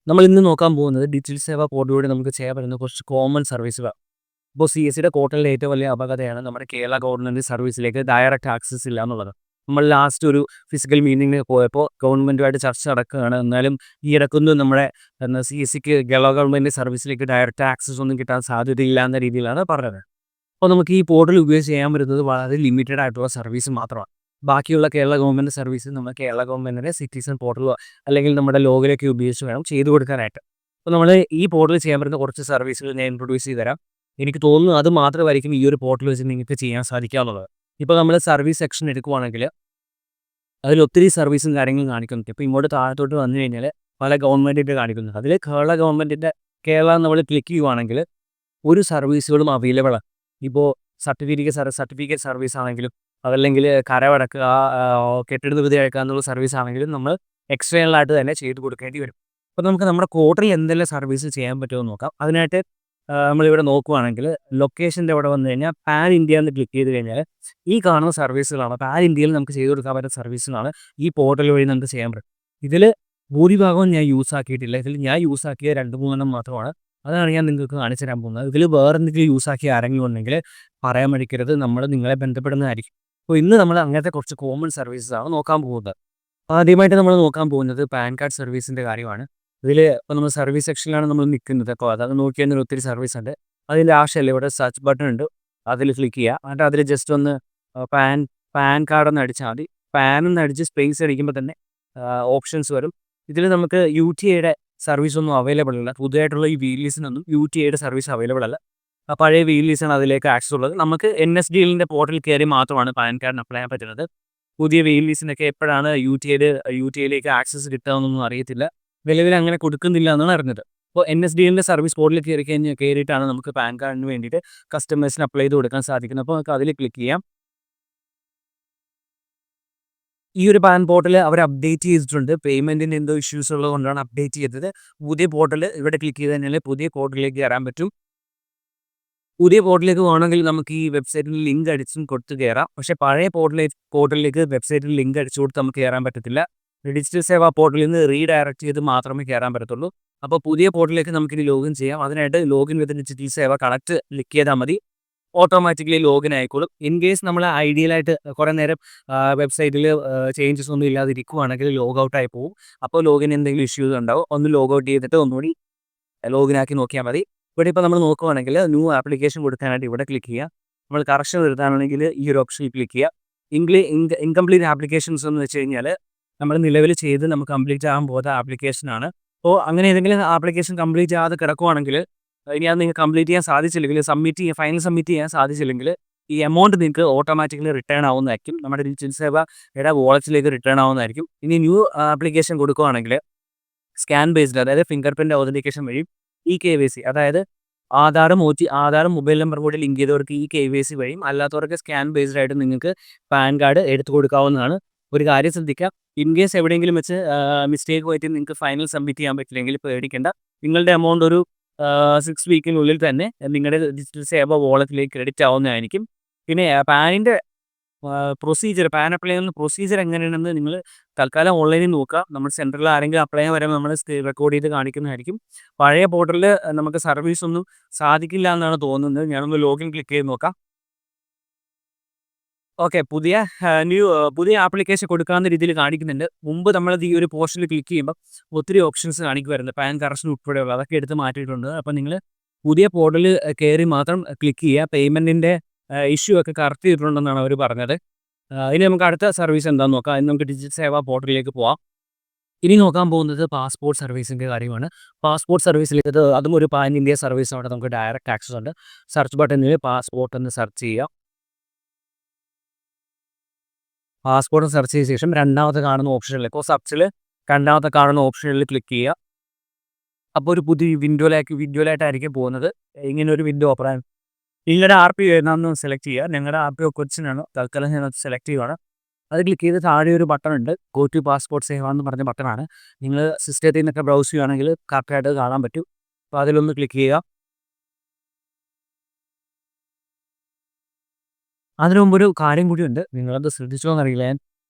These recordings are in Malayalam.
നമ്മൾ ഇന്ന് നോക്കാൻ പോകുന്നത് ഡിജിറ്റൽ സേവാ പോർട്ടലിലൂടെ നമുക്ക് ചെയ്യാൻ പറ്റുന്ന കുറച്ച് കോമൺ സർവീസുകളാണ്. ഇപ്പോൾ CSCയുടെ പോർട്ടലിലെ ഏറ്റവും വലിയ അപകടമാണ് നമ്മുടെ കേരള ഗവൺമെൻറ് സർവീസിലേക്ക് ഡയറക്റ്റ് ആക്സസ് ഇല്ല എന്നുള്ളത്. നമ്മൾ ലാസ്റ്റ് ഒരു ഫിസിക്കൽ മീറ്റിങ്ങിന് പോയപ്പോൾ ഗവൺമെൻറ്റുമായിട്ട് ചർച്ച നടക്കുകയാണ്. എന്നാലും ഈ ഇടയ്ക്കൊന്നും നമ്മുടെ CSCക്ക് കേരള ഗവൺമെൻറ് സർവീസിലേക്ക് ഡയറക്റ്റ് ആക്സസ് ഒന്നും കിട്ടാൻ സാധ്യതയില്ല എന്ന രീതിയിലാണ് പറഞ്ഞത്. അപ്പോൾ നമുക്ക് ഈ പോർട്ടൽ ഉപയോഗിച്ച് ചെയ്യാൻ പറ്റുന്നത് വളരെ ലിമിറ്റഡ് ആയിട്ടുള്ള സർവീസ് മാത്രമാണ്. ബാക്കിയുള്ള കേരള ഗവൺമെൻറ് സർവീസ് നമ്മൾ കേരള ഗവൺമെൻറ്റിൻ്റെ സിറ്റിസൺ പോർട്ടലോ അല്ലെങ്കിൽ നമ്മുടെ ലോഗോയൊക്കെ ഉപയോഗിച്ച് വേണം ചെയ്തു കൊടുക്കാനായിട്ട്. അപ്പോൾ നമ്മൾ ഈ പോർട്ടലിൽ ചെയ്യാൻ പറ്റുന്ന കുറച്ച് സർവീസുകൾ ഞാൻ ഇൻട്രൊഡ്യൂസ് ചെയ്ത് തരാം. എനിക്ക് തോന്നുന്നു അത് മാത്രമായിരിക്കും ഈ ഒരു പോർട്ടൽ വെച്ച് നിങ്ങൾക്ക് ചെയ്യാൻ സാധിക്കാവുന്നത്. ഇപ്പോൾ നമ്മൾ സർവീസ് സെക്ഷൻ എടുക്കുവാണെങ്കിൽ അതിൽ ഒത്തിരി സർവീസും കാര്യങ്ങളും കാണിക്കുന്നുണ്ട്. ഇപ്പോൾ ഇങ്ങോട്ട് താഴത്തോട്ട് വന്നു കഴിഞ്ഞാൽ പല ഗവൺമെൻറ്റിൻ്റെ കാണിക്കുന്നുണ്ട്. അതിൽ കേരള ഗവൺമെൻറ്റിൻ്റെ കേരള നമ്മൾ ക്ലിക്ക് ചെയ്യുവാണെങ്കിൽ ഒരു സർവീസുകളും അവൈലബിൾ ആണ്. ഇപ്പോൾ സർട്ടിഫിക്കറ്റ് സർവീസ് ആണെങ്കിലും അതല്ലെങ്കിൽ കരമടക്കുക, കെട്ടിട നികുതി അടയ്ക്കുക എന്നുള്ള സർവീസ് ആണെങ്കിലും നമ്മൾ എക്സ്റ്റേണൽ ആയിട്ട് തന്നെ ചെയ്ത് കൊടുക്കേണ്ടി വരും. അപ്പോൾ നമുക്ക് നമ്മുടെ പോർട്ടലിൽ എന്തെല്ലാം സർവീസ് ചെയ്യാൻ പറ്റുമെന്ന് നോക്കാം. അതിനായിട്ട് നമ്മളിവിടെ നോക്കുവാണെങ്കിൽ ലൊക്കേഷൻ്റെ അവിടെ വന്നു കഴിഞ്ഞാൽ പാൻ ഇന്ത്യ എന്ന് ക്ലിക്ക് ചെയ്ത് കഴിഞ്ഞാൽ ഈ കാണുന്ന സർവീസുകളാണ് പാൻ ഇന്ത്യയിൽ നമുക്ക് ചെയ്ത് കൊടുക്കാൻ പറ്റുന്ന സർവീസുകളാണ് ഈ പോർട്ടൽ വഴി നമുക്ക് ചെയ്യാൻ പറ്റും. ഇതിൽ ഭൂരിഭാഗവും ഞാൻ യൂസ് ആക്കിയിട്ടില്ല. ഇതിൽ ഞാൻ യൂസ് ആക്കിയ 2-3 മാത്രമാണ്. അതാണ് ഞാൻ നിങ്ങൾക്ക് കാണിച്ചു തരാൻ പോകുന്നത്. ഇതിൽ വേറെ എന്തെങ്കിലും യൂസ് ആക്കി ആരെങ്കിലും ഉണ്ടെങ്കിൽ പറയാൻ മടിക്കരുത്. നമ്മൾ നിങ്ങളെ ബന്ധപ്പെടുന്നതായിരിക്കും. അപ്പോൾ ഇന്ന് നമ്മൾ അങ്ങനത്തെ കുറച്ച് കോമൺ സർവീസസാണ് നോക്കാൻ പോകുന്നത്. ആദ്യമായിട്ട് നമ്മൾ നോക്കാൻ പോകുന്നത് പാൻ കാർഡ് സർവീസിൻ്റെ കാര്യമാണ്. ഇതിൽ ഇപ്പോൾ നമ്മൾ സർവീസ് സെക്ഷനിലാണ് നമ്മൾ നിൽക്കുന്നത്. അപ്പോൾ അതൊക്കെ നോക്കി കഴിഞ്ഞാൽ ഒത്തിരി സർവീസ് ഉണ്ട്. അതിൻ്റെ ആവശ്യമില്ല. ഇവിടെ സെർച്ച് ബട്ടൺ ഉണ്ട്. അതിൽ ക്ലിക്ക് ചെയ്യുക. എന്നിട്ട് അതിൽ ജസ്റ്റ് ഒന്ന് പാൻ പാൻ കാർഡ് എന്ന് അടിച്ചാൽ മതി. പാൻ എന്ന് അടിച്ച് സ്പേസ് അടിക്കുമ്പോൾ തന്നെ ഓപ്ഷൻസ് വരും. ഇതിൽ നമുക്ക് UTIയുടെ സർവീസ് ഒന്നും അവൈലബിൾ അല്ല. പുതിയതായിട്ടുള്ള ഈ VLESനൊന്നും UTIയുടെ സർവീസ് അവൈലബിൾ അല്ല. പഴയ VLESാണ് അതിലേക്ക് ആക്സസ് ഉള്ളത്. നമുക്ക് NSDLൻ്റെ പോർട്ടലിൽ കയറി മാത്രമാണ് പാൻ കാർഡിന് അപ്ലൈ ചെയ്യാൻ പറ്റുന്നത്. പുതിയ VLESനൊക്കെ എപ്പോഴാണ് UTIയിലേക്ക് ആക്സസ് കിട്ടുകയെന്നൊന്നും അറിയത്തില്ല. നിലവിൽ അങ്ങനെ കൊടുക്കുന്നില്ല എന്നാണ് അറിഞ്ഞത്. അപ്പോൾ NSDLൻ്റെ സർവീസ് പോർട്ടലിൽ കയറിയിട്ടാണ് നമുക്ക് പാൻ കാർഡിന് വേണ്ടിയിട്ട് കസ്റ്റമേഴ്സിന് അപ്ലൈ ചെയ്ത് കൊടുക്കാൻ സാധിക്കുന്നത്. അപ്പോൾ നമുക്ക് അതിൽ ക്ലിക്ക് ചെയ്യാം. ഈ ഒരു പാൻ പോർട്ടൽ അവർ അപ്ഡേറ്റ് ചെയ്തിട്ടുണ്ട്. പേയ്മെൻറ്റിന് എന്തോ ഇഷ്യൂസ് ഉള്ളതുകൊണ്ടാണ് അപ്ഡേറ്റ് ചെയ്തത്. പുതിയ പോർട്ടൽ ഇവിടെ ക്ലിക്ക് ചെയ്ത് കഴിഞ്ഞാൽ പുതിയ പോർട്ടലിലേക്ക് കയറാൻ പറ്റും. പുതിയ പോർട്ടലിലേക്ക് പോകണമെങ്കിൽ നമുക്ക് ഈ വെബ്സൈറ്റിൽ ലിങ്ക് അടിച്ചും കൊടുത്ത് കയറാം. പക്ഷേ പഴയ പോർട്ടലിലേക്ക് വെബ്സൈറ്റിൽ ലിങ്ക് അടിച്ചു കൊടുത്ത് നമുക്ക് കയറാൻ പറ്റത്തില്ല. ഡിജിറ്റൽ സേവാ പോർട്ടലിൽ നിന്ന് റീഡയറക്റ്റ് ചെയ്ത് മാത്രമേ കയറാൻ പറ്റത്തുള്ളൂ. അപ്പോൾ പുതിയ പോർട്ടലിലേക്ക് നമുക്കിനി ലോഗിൻ ചെയ്യാം. അതിനായിട്ട് login with digital Seva connect click ചെയ്താൽ മതി. ഓട്ടോമാറ്റിക്കലി ലോഗിൻ ആയിക്കോളും. ഇൻ കേസ് നമ്മൾ ഐഡിയലായിട്ട് കുറേ നേരം വെബ്സൈറ്റിൽ ചേഞ്ചസ് ഒന്നും ഇല്ലാതിരിക്കുവാണെങ്കിൽ ലോഗ് ഔട്ട് ആയി പോകും. അപ്പോൾ ലോഗിൻ എന്തെങ്കിലും ഇഷ്യൂസ് ഉണ്ടാവും. ഒന്ന് ലോഗ് ഔട്ട് ചെയ്തിട്ട് ഒന്നുകൂടി ലോഗിൻ ആക്കി നോക്കിയാൽ മതി. ഇവിടെ ഇപ്പോൾ നമ്മൾ നോക്കുവാണെങ്കിൽ ന്യൂ ആപ്ലിക്കേഷൻ കൊടുക്കാനായിട്ട് ഇവിടെ ക്ലിക്ക് ചെയ്യുക. നമ്മൾ കറക്ഷൻ വരുത്താനാണെങ്കിൽ ഈ ഒരു ഓപ്ഷനിൽ ക്ലിക്ക് ചെയ്യുക. ഇൻകംപ്ലീറ്റ് ആപ്ലിക്കേഷൻസ് എന്ന് വെച്ച് കഴിഞ്ഞാൽ നമ്മൾ നിലവിൽ ചെയ്ത് നമുക്ക് കംപ്ലീറ്റ് ആകാൻ പോകുന്ന ആപ്ലിക്കേഷനാണ്. അപ്പോൾ അങ്ങനെ ഏതെങ്കിലും ആപ്ലിക്കേഷൻ കംപ്ലീറ്റ് ചെയ്യാതെ കിടക്കുവാണെങ്കിൽ ഇനി അത് നിങ്ങൾക്ക് കംപ്ലീറ്റ് ചെയ്യാൻ സാധിച്ചില്ലെങ്കിൽ ഫൈനൽ സബ്മിറ്റ് ചെയ്യാൻ സാധിച്ചില്ലെങ്കിൽ ഈ എമൗണ്ട് നിങ്ങൾക്ക് ഓട്ടോമാറ്റിക്കലി റിട്ടേൺ ആവുന്നതായിരിക്കും. നമ്മുടെ ഡിജിറ്റൽ സേവയുടെ വാളറ്റിലേക്ക് റിട്ടേൺ ആവുന്നതായിരിക്കും. ഇനി ന്യൂ ആപ്ലിക്കേഷൻ കൊടുക്കുകയാണെങ്കിൽ സ്കാൻ ബേസ്ഡ്, അതായത് ഫിംഗർ പ്രിൻ്റ് ഓതൻറ്റിക്കേഷൻ വഴി KYC, അതായത് ആധാറും മൊബൈൽ നമ്പർ കൂടി ലിങ്ക് ചെയ്തവർക്ക് KYC വഴിയും, അല്ലാത്തവർക്ക് സ്കാൻ ബേസ്ഡ് ആയിട്ട് നിങ്ങൾക്ക് പാൻ കാർഡ് എടുത്തു കൊടുക്കാവുന്നതാണ്. ഒരു കാര്യം ശ്രദ്ധിക്കുക, ഇൻ കേസ് എവിടെയെങ്കിലും വെച്ച് മിസ്റ്റേക്ക് പോയിട്ട് നിങ്ങൾക്ക് ഫൈനൽ സബ്മിറ്റ് ചെയ്യാൻ പറ്റില്ലെങ്കിൽ പേടിക്കേണ്ട. നിങ്ങളുടെ എമൗണ്ട് ഒരു 6 വീക്കിനുള്ളിൽ തന്നെ നിങ്ങളുടെ ഡിജിറ്റൽ സേവ വാളറ്റിലേക്ക് ക്രെഡിറ്റ് ആവുന്നതായിരിക്കും. പിന്നെ പാനിൻ്റെ പാൻ അപ്ലൈ ചെയ്യുന്ന പ്രൊസീജിയർ എങ്ങനെയാണെന്ന് നിങ്ങൾ തൽക്കാലം ഓൺലൈനിൽ നോക്കുക. നമ്മൾ സെൻറ്ററിൽ ആരെങ്കിലും അപ്ലൈ ചെയ്യാൻ വരുമ്പോൾ നമ്മൾ റെക്കോർഡ് ചെയ്ത് കാണിക്കുന്നതായിരിക്കും. പഴയ പോർട്ടലിൽ നമുക്ക് സർവീസ് ഒന്നും സാധിക്കില്ല എന്നാണ് തോന്നുന്നത്. ഞാനൊന്ന് ലോഗിൻ ക്ലിക്ക് ചെയ്ത് നോക്കാം. ഓക്കെ, പുതിയ ആപ്ലിക്കേഷൻ കൊടുക്കാവുന്ന രീതിയിൽ കാണിക്കുന്നുണ്ട്. മുമ്പ് നമ്മളത് ഈ ഒരു പോർഷനിൽ ക്ലിക്ക് ചെയ്യുമ്പോൾ ഒത്തിരി ഓപ്ഷൻസ് കാണിക്കുമായിരുന്നു. പാൻ കറക്ഷൻ ഉൾപ്പെടെയുള്ള അതൊക്കെ എടുത്ത് മാറ്റിയിട്ടുണ്ട്. അപ്പോൾ നിങ്ങൾ പുതിയ പോർട്ടലിൽ കയറി മാത്രം ക്ലിക്ക് ചെയ്യുക. പേയ്മെൻറ്റിൻ്റെ ഇഷ്യൂ ഒക്കെ കറക്റ്റ് ചെയ്തിട്ടുണ്ടെന്നാണ് അവർ പറഞ്ഞത്. ഇനി നമുക്ക് അടുത്ത സർവീസ് എന്താണെന്ന് നോക്കാം. ഇനി നമുക്ക് ഡിജിറ്റൽ സേവാ പോർട്ടലിലേക്ക് പോവാം. ഇനി നോക്കാൻ പോകുന്നത് പാസ്പോർട്ട് സർവീസിൻ്റെ കാര്യമാണ്. പാസ്പോർട്ട് സർവീസിലേക്ക് അതും ഒരു പാൻ ഇന്ത്യ സർവീസാണ്. നമുക്ക് ഡയറക്റ്റ് ആക്സസ് ഉണ്ട്. സെർച്ച് ബട്ടണിൽ പാസ്പോർട്ട് എന്ന് സെർച്ച് ചെയ്യുക. പാസ്പോർട്ട് സെർച്ച് ചെയ്ത ശേഷം രണ്ടാമത്തെ കാണുന്ന ഓപ്ഷനിൽ, ഇപ്പോൾ സെർച്ചിൽ രണ്ടാമത്തെ കാണുന്ന ഓപ്ഷനിൽ ക്ലിക്ക് ചെയ്യുക. അപ്പോൾ ഒരു പുതിയ വിൻഡോയിലായിട്ടായിരിക്കും പോകുന്നത്. ഇങ്ങനെ ഒരു വിൻഡോ ഓപ്പൺ ആകും. നിങ്ങളുടെ RP ഏതാണെന്ന് സെലക്ട് ചെയ്യുക. ഞങ്ങളുടെ RP കൊച്ചിനാണ്. തൽക്കാലം ഞാൻ സെലക്ട് ചെയ്യുകയാണ്. അത് ക്ലിക്ക് ചെയ്ത് താഴെ ഒരു ബട്ടൺ ഉണ്ട്, ഗോ ടു പാസ്പോർട്ട് സേവ എന്ന് പറഞ്ഞ ബട്ടണാണ്. നിങ്ങൾ സിസ്റ്റത്തിൽ നിന്നൊക്കെ ബ്രൗസ് ചെയ്യുകയാണെങ്കിൽ കറക്റ്റായിട്ട് കാണാൻ പറ്റും. അപ്പോൾ അതിലൊന്ന് ക്ലിക്ക് ചെയ്യുക. അതിനു മുമ്പൊരു കാര്യം കൂടിയുണ്ട്, നിങ്ങളത് ശ്രദ്ധിച്ചോ എന്നറിയില്ല. ഞാൻ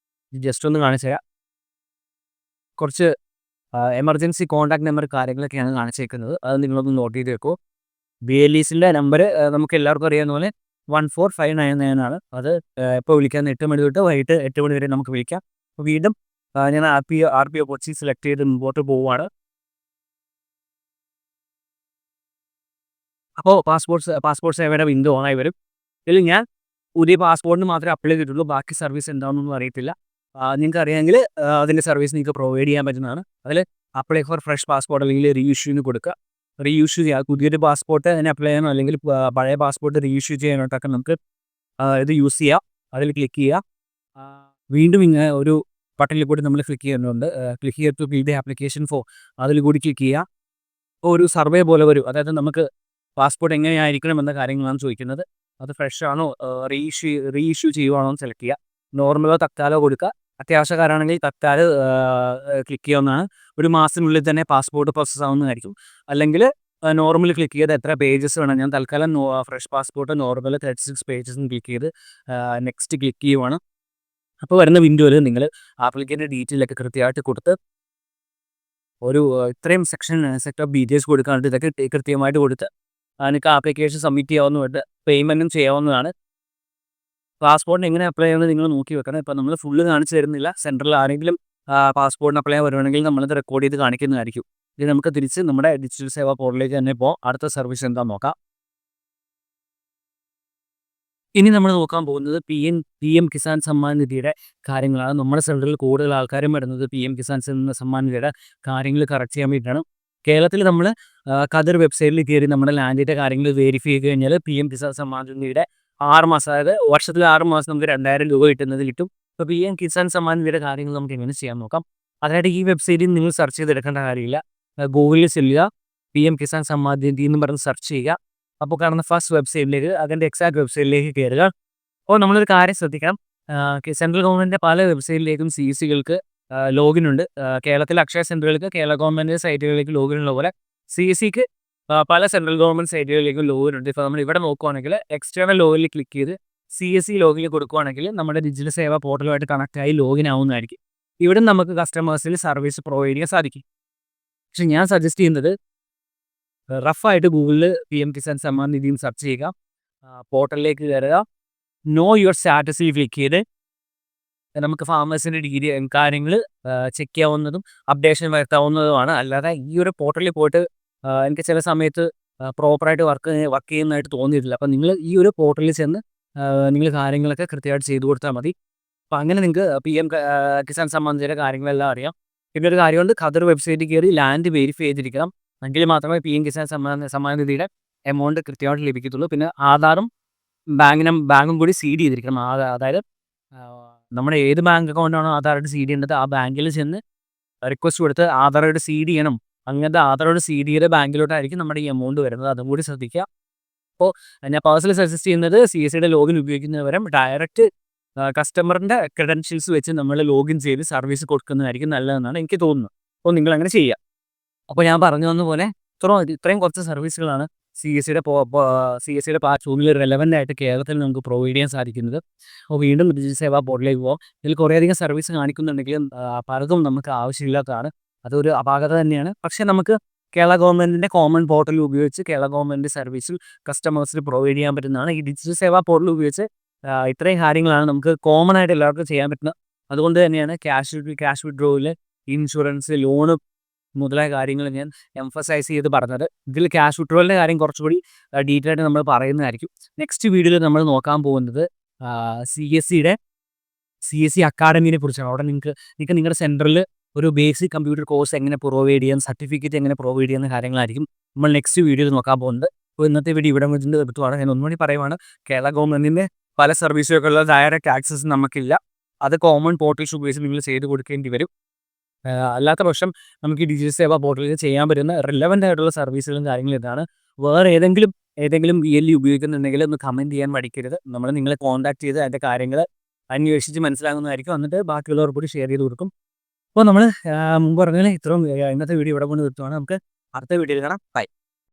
ജസ്റ്റ് ഒന്ന് കാണിച്ചു തരാം. കുറച്ച് എമർജൻസി കോൺടാക്ട് നമ്പർ കാര്യങ്ങളൊക്കെയാണ് കാണിച്ചേക്കുന്നത്. അത് നിങ്ങളൊന്ന് നോട്ട് ചെയ്ത് വെക്കൂ. BLEസിൻ്റെ നമ്പർ നമുക്ക് എല്ലാവർക്കും അറിയാവുന്ന പോലെ 14599 ആണ്. അത് എപ്പോൾ വിളിക്കാം, 8 മണി തൊട്ട് വൈകിട്ട് 8 മണി വരെ നമുക്ക് വിളിക്കാം. അപ്പോൾ വീണ്ടും ഞാൻ RPO കൊച്ചി സെലക്ട് ചെയ്ത് മുമ്പോട്ട് പോവുകയാണ്. അപ്പോൾ പാസ്പോർട്ട് സേവയുടെ വിൻഡോ ഓണായി വരും. ഇതിൽ ഞാൻ പുതിയ പാസ്പോർട്ടിന് മാത്രമേ അപ്ലൈ ചെയ്തിട്ടുള്ളൂ. ബാക്കി സർവീസ് എന്താണെന്നൊന്നും അറിയത്തില്ല. നിങ്ങൾക്ക് അറിയാമെങ്കിൽ അതിൻ്റെ സർവീസ് നിങ്ങൾക്ക് പ്രൊവൈഡ് ചെയ്യാൻ പറ്റുന്നതാണ്. അതിൽ അപ്ലൈ ഫോർ ഫ്രഷ് പാസ്പോർട്ട് അല്ലെങ്കിൽ റീഇഷ്യൂന്ന് കൊടുക്കുക. റീഇഷ്യൂ ചെയ്യുക. പുതിയൊരു പാസ്പോർട്ട് അതിന് അപ്ലൈ ചെയ്യാനോ അല്ലെങ്കിൽ പഴയ പാസ്പോർട്ട് റീഇഷ്യൂ ചെയ്യാനായിട്ടൊക്കെ നമുക്ക് ഇത് യൂസ് ചെയ്യാം. അതിൽ ക്ലിക്ക് ചെയ്യുക. വീണ്ടും ഇങ്ങനെ ഒരു ബട്ടണിൽ കൂടി നമ്മൾ ക്ലിക്ക് ചെയ്യുന്നുണ്ട്. ക്ലിക്ക് ചെയ്ത് to fill the application for അതിൽ കൂടി ക്ലിക്ക് ചെയ്യുക. അപ്പോൾ ഒരു സർവേ പോലെ വരും. അതായത് നമുക്ക് പാസ്പോർട്ട് എങ്ങനെയായിരിക്കണം എന്ന കാര്യങ്ങളാണ് ചോദിക്കുന്നത്. അത് ഫ്രഷ് ആണോ, റീഇഷ്യൂ ചെയ്യുവാണോ എന്ന് സെലക്ട് ചെയ്യുക. നോർമലോ തത്കാലോ കൊടുക്കുക. അത്യാവശ്യക്കാരാണെങ്കിൽ തത്കാലം ക്ലിക്ക് ചെയ്യാവുന്നതാണ്. 1 മാസത്തിനുള്ളിൽ തന്നെ പാസ്പോർട്ട് പ്രോസസ്സ് ആവുന്നതായിരിക്കും. അല്ലെങ്കിൽ നോർമൽ ക്ലിക്ക് ചെയ്ത് എത്ര പേജസ് വേണം, ഞാൻ തൽക്കാലം fresh passport normal 36 pages click ചെയ്ത് നെക്സ്റ്റ് ക്ലിക്ക് ചെയ്യുവാണ്. അപ്പോൾ വരുന്ന വിൻഡോയിൽ നിങ്ങൾ ആപ്ലിക്കൻ്റെ ഡീറ്റെയിലൊക്കെ കൃത്യമായിട്ട് കൊടുത്ത് ഒരു ഇത്രയും സെറ്റ് ഓഫ് ഡീറ്റെയിൽസ് കൊടുക്കാനുണ്ട്. ഇതൊക്കെ കൃത്യമായിട്ട് കൊടുത്ത് നിങ്ങൾക്ക് ആപ്ലിക്കേഷൻ സബ്മിറ്റ് ചെയ്യാവുന്നതുണ്ട്. പേയ്മെൻറ്റും ചെയ്യാവുന്നതാണ്. പാസ്പോർട്ടിന് എങ്ങനെ അപ്ലൈ ചെയ്യുന്നത് നിങ്ങൾ നോക്കി വെക്കണം. ഇപ്പോൾ നമ്മൾ ഫുള്ള് കാണിച്ചു തരുന്നില്ല. സെൻട്രൽ ആരെങ്കിലും പാസ്പോർട്ടിന് അപ്ലൈ ചെയ്യാൻ വരുവാണെങ്കിൽ നമ്മളത് റെക്കോർഡ് ചെയ്ത് കാണിക്കുന്നതായിരിക്കും. ഇത് നമുക്ക് തിരിച്ച് നമ്മുടെ ഡിജിറ്റൽ സേവാ പോർട്ടലിലേക്ക് തന്നെ പോകാം. അടുത്ത സർവീസ് എന്താണെന്ന് നോക്കാം. ഇനി നമ്മൾ നോക്കാൻ പോകുന്നത് PM കിസാൻ സമ്മാൻ നിധിയുടെ കാര്യങ്ങളാണ്. നമ്മുടെ സെൻറ്ററിൽ കൂടുതൽ ആൾക്കാരും വരുന്നത് PM കിസാൻ സമ്മാൻ നിധിയുടെ കാര്യങ്ങൾ കറക്റ്റ് ചെയ്യാൻ വേണ്ടിയിട്ടാണ്. കേരളത്തിൽ നമ്മൾ ഖദർ വെബ്സൈറ്റിൽ കയറി നമ്മുടെ ലാൻഡിൻ്റെ കാര്യങ്ങൾ വെരിഫൈ ചെയ്ത് കഴിഞ്ഞാൽ PM കിസാൻ സമ്മാൻ നിധിയുടെ 6 മാസം, അതായത് വർഷത്തിൽ 6 മാസം നമുക്ക് 2000 രൂപ കിട്ടുന്നത് കിട്ടും. അപ്പോൾ PM കിസാൻ സമ്മാൻ നിധിയുടെ കാര്യങ്ങൾ നമുക്ക് എങ്ങനെ ചെയ്യാൻ നോക്കാം. അതായത് ഈ വെബ്സൈറ്റിൽ നിങ്ങൾ സെർച്ച് ചെയ്തെടുക്കേണ്ട കാര്യമില്ല. ഗൂഗിളിൽ ചെല്ലുക, PM കിസാൻ സമ്മാൻ നിധി എന്ന് പറഞ്ഞ് സെർച്ച് ചെയ്യുക. അപ്പോൾ കാണുന്ന ഫസ്റ്റ് വെബ്സൈറ്റിലേക്ക്, അതിൻ്റെ എക്സാക്ട് വെബ്സൈറ്റിലേക്ക് കയറുക. അപ്പോൾ നമ്മളൊരു കാര്യം ശ്രദ്ധിക്കണം. സെൻട്രൽ ഗവൺമെൻറ്റിൻ്റെ പല വെബ്സൈറ്റിലേക്കും CSCകൾക്ക് ലോഗിൻ ഉണ്ട്. കേരളത്തിലെ അക്ഷയ സെൻറ്ററുകൾക്ക് കേരള ഗവൺമെൻറ് സൈറ്റുകളിലേക്ക് ലോഗിൻ ഉള്ള പോലെ CSCക്ക് പല സെൻട്രൽ ഗവൺമെൻറ് സൈറ്റുകളിലേക്കും ലോഗിൻ ഉണ്ട്. ഇപ്പോൾ നമ്മൾ ഇവിടെ നോക്കുവാണെങ്കിൽ എക്സ്റ്റേണൽ ലോഗിനിൽ ക്ലിക്ക് ചെയ്ത് CSC ലോഗിനിൽ കൊടുക്കുകയാണെങ്കിൽ നമ്മുടെ ഡിജിറ്റൽ സേവാ പോർട്ടലുമായിട്ട് കണക്ട് ആയി ലോഗിൻ ആവുന്നതായിരിക്കും. ഇവിടെ നമുക്ക് കസ്റ്റമേഴ്സിന് സർവീസ് പ്രൊവൈഡ് ചെയ്യാൻ സാധിക്കും. പക്ഷെ ഞാൻ സജസ്റ്റ് ചെയ്യുന്നത് റഫായിട്ട് ഗൂഗിളിൽ PM കിസാൻ സമ്മാൻ നിധിയും സെർച്ച് ചെയ്യുക. പോർട്ടലിലേക്ക് കയറുക. നോ യുവർ സ്റ്റാറ്റസിൽ ക്ലിക്ക് ചെയ്ത് നമുക്ക് ഫാമേഴ്സിൻ്റെ കാര്യങ്ങൾ ചെക്ക് ചെയ്യാവുന്നതും അപ്ഡേഷൻ വരുത്താവുന്നതുമാണ്. അല്ലാതെ ഈ ഒരു പോർട്ടലിൽ പോയിട്ട് എനിക്ക് ചില സമയത്ത് പ്രോപ്പറായിട്ട് വർക്ക് ചെയ്യുന്നതായിട്ട് തോന്നിയിട്ടില്ല. അപ്പോൾ നിങ്ങൾ ഈ ഒരു പോർട്ടലിൽ ചെന്ന് നിങ്ങൾ കാര്യങ്ങളൊക്കെ കൃത്യമായിട്ട് ചെയ്തു കൊടുത്താൽ മതി. അപ്പോൾ അങ്ങനെ നിങ്ങൾക്ക് PM കിസാൻ സമ്മാൻ നിധിയുടെ കാര്യങ്ങളെല്ലാം അറിയാം. പിന്നെ ഒരു കാര്യമുണ്ട്, ഖദർ വെബ്സൈറ്റിൽ കയറി ലാൻഡ് വെരിഫൈ ചെയ്തിരിക്കണം. എങ്കിൽ മാത്രമേ PM കിസാൻ സമ്മാൻ നിധിയുടെ എമൗണ്ട് കൃത്യമായിട്ട് ലഭിക്കത്തുള്ളൂ. പിന്നെ ആധാറും ബാങ്കും കൂടി CD ചെയ്തിരിക്കണം. അതായത് നമ്മുടെ ഏത് ബാങ്ക് അക്കൗണ്ടാണോ ആധാറായിട്ട് CD ചെയ്യേണ്ടത് ആ ബാങ്കിൽ ചെന്ന് റിക്വസ്റ്റ് കൊടുത്ത് ആധാറായിട്ട് CD ചെയ്യണം. അങ്ങനത്തെ ആധാറായിട്ട് CD ചെയ്ത ബാങ്കിലോട്ടായിരിക്കും നമ്മുടെ ഈ എമൗണ്ട് വരുന്നത്. അതും കൂടി ശ്രദ്ധിക്കുക. അപ്പോൾ ഞാൻ പേഴ്സണലി സജസ്റ്റ് ചെയ്യുന്നത് CSCയുടെ ലോഗിൻ ഉപയോഗിക്കുന്നവരും ഡയറക്റ്റ് കസ്റ്റമറിൻ്റെ ക്രെഡൻഷ്യൽസ് വെച്ച് നമ്മൾ ലോഗിൻ ചെയ്ത് സർവീസ് കൊടുക്കുന്നതായിരിക്കും നല്ലതെന്നാണ് എനിക്ക് തോന്നുന്നത്. അപ്പോൾ നിങ്ങളങ്ങനെ ചെയ്യുക. അപ്പോൾ ഞാൻ പറഞ്ഞു വന്ന പോലെ ഇത്രയും കുറച്ച് സർവീസുകളാണ് CSCയുടെ പ്ലാറ്റ്ഫോമിൽ റെലവൻ്റ് ആയിട്ട് കേരളത്തിൽ നമുക്ക് പ്രൊവൈഡ് ചെയ്യാൻ സാധിക്കുന്നത്. അപ്പോൾ വീണ്ടും ഡിജിറ്റൽ സേവാ പോർട്ടലിലേക്ക് പോകാം. ഇതിൽ കുറേയധികം സർവീസ് കാണിക്കുന്നുണ്ടെങ്കിലും പലതും നമുക്ക് ആവശ്യമില്ലാത്തതാണ്. അതൊരു അപാകത തന്നെയാണ്. പക്ഷേ നമുക്ക് കേരള ഗവൺമെൻറ്റിൻ്റെ കോമൺ പോർട്ടൽ ഉപയോഗിച്ച് കേരള ഗവൺമെൻറ് സർവീസിൽ കസ്റ്റമേഴ്സിന് പ്രൊവൈഡ് ചെയ്യാൻ പറ്റുന്നതാണ്. ഈ ഡിജിറ്റൽ സേവാ പോർട്ടൽ ഉപയോഗിച്ച് ഇത്രയും കാര്യങ്ങളാണ് നമുക്ക് കോമൺ ആയിട്ട് എല്ലാവർക്കും ചെയ്യാൻ പറ്റുന്നത്. അതുകൊണ്ട് തന്നെയാണ് ക്യാഷ് വിഡ്രോയിൽ ഇൻഷുറൻസ്, ലോണ് മുതലായ കാര്യങ്ങൾ ഞാൻ എംഫസൈസ് ചെയ്ത് പറഞ്ഞത്. ഇതിൽ ക്യാഷ് വിഡ്രോവലിൻ്റെ കാര്യം കുറച്ചുകൂടി ഡീറ്റെയിൽ ആയിട്ട് നമ്മൾ പറയുന്നതായിരിക്കും. നെക്സ്റ്റ് വീഡിയോയിൽ നമ്മൾ നോക്കാൻ പോകുന്നത് CSC അക്കാഡമിനെ കുറിച്ചാണ്. അവിടെ നിങ്ങൾക്ക് നിങ്ങളുടെ സെൻറ്ററിൽ ഒരു ബേസിക് കമ്പ്യൂട്ടർ കോഴ്സ് എങ്ങനെ പ്രൊവൈഡ് ചെയ്യാം, സർട്ടിഫിക്കറ്റ് എങ്ങനെ പ്രൊവൈഡ് ചെയ്യുന്ന കാര്യങ്ങളായിരിക്കും നമ്മൾ നെക്സ്റ്റ് വീഡിയോയിൽ നോക്കാൻ പോകുന്നത്. അപ്പോൾ ഇന്നത്തെ വീഡിയോ ഇവിടെ വെച്ചിട്ട് എടുത്തുമാണ്. ഞാൻ ഒന്നുകൂടി പറയുവാണ്, കേരള ഗവൺമെൻറ്റിൻ്റെ പല സർവീസുകൾക്കുള്ള ഡയറക്റ്റ് ആക്സസ് നമുക്കില്ല. അത് കോമൺ പോർട്ടൽസ് ഉപയോഗിച്ച് നിങ്ങൾ ചെയ്ത് കൊടുക്കേണ്ടി വരും. അല്ലാത്ത പക്ഷം നമുക്ക് ഈ ഡിജിറ്റൽ സേവാ പോർട്ടലിൽ ചെയ്യാൻ പറ്റുന്ന റിലവൻ്റ് ആയിട്ടുള്ള സർവീസുകളും കാര്യങ്ങളും ഇതാണ്. വേറെ ഏതെങ്കിലും BLE ഉപയോഗിക്കുന്നുണ്ടെങ്കിൽ ഒന്ന് കമൻറ്റ് ചെയ്യാൻ മടിക്കരുത്. നമ്മൾ നിങ്ങളെ കോൺടാക്ട് ചെയ്ത് അതിൻ്റെ കാര്യങ്ങൾ അന്വേഷിച്ച് മനസ്സിലാകുന്നതായിരിക്കും. എന്നിട്ട് ബാക്കിയുള്ളവർക്ക് കൂടി ഷെയർ ചെയ്ത് കൊടുക്കും. അപ്പോൾ നമ്മൾ മുമ്പ് പറഞ്ഞാൽ ഇത്രയും ഇന്നത്തെ വീഡിയോ ഇവിടെ കൊണ്ട് നിർത്തുവാണ്. നമുക്ക് അടുത്ത വീഡിയോയിൽ കാണാം. ബൈ.